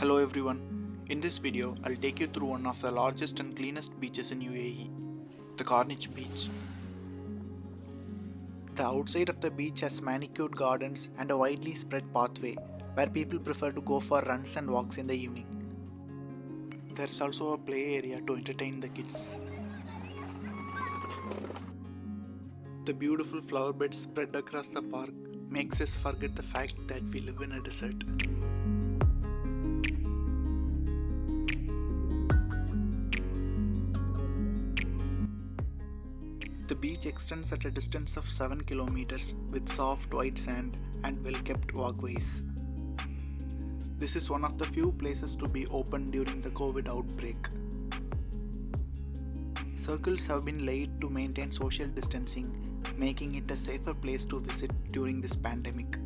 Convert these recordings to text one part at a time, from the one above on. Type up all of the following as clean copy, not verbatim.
Hello everyone, in this video I'll take you through one of the largest and cleanest beaches in UAE, the Corniche Beach. The outside of the beach has manicured gardens and a widely spread pathway where people prefer to go for runs and walks in the evening. There is also a play area to entertain the kids. The beautiful flower beds spread across the park makes us forget the fact that we live in a desert. The beach extends at a distance of 7 kilometers with soft white sand and well-kept walkways. This is one of the few places to be open during the COVID outbreak. Circles have been laid to maintain social distancing, making it a safer place to visit during this pandemic.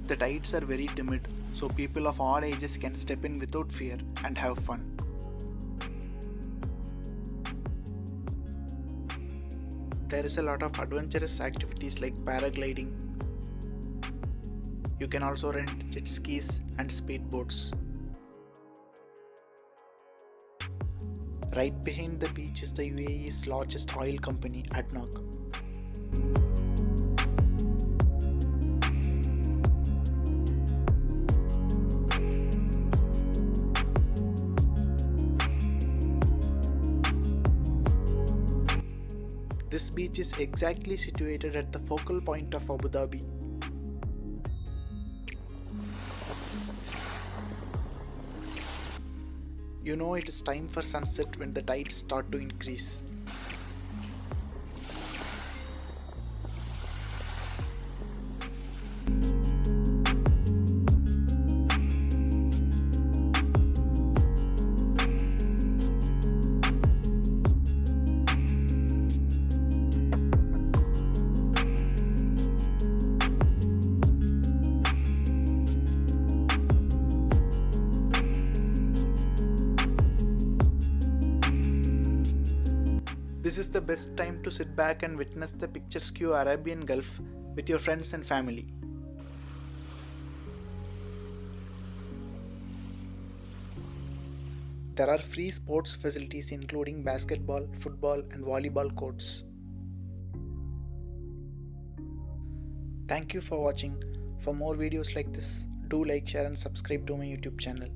The tides are very timid, so people of all ages can step in without fear and have fun. There is a lot of adventurous activities like paragliding. You can also rent jet skis and speedboats. Right behind the beach is the UAE's largest oil company, ADNOC. This beach is exactly situated at the focal point of Abu Dhabi. You know it is time for sunset when the tides start to increase. This is the best time to sit back and witness the picturesque Arabian Gulf with your friends and family. There are free sports facilities including basketball, football and volleyball courts. Thank you for watching. For more videos like this, do like, share and subscribe to my YouTube channel.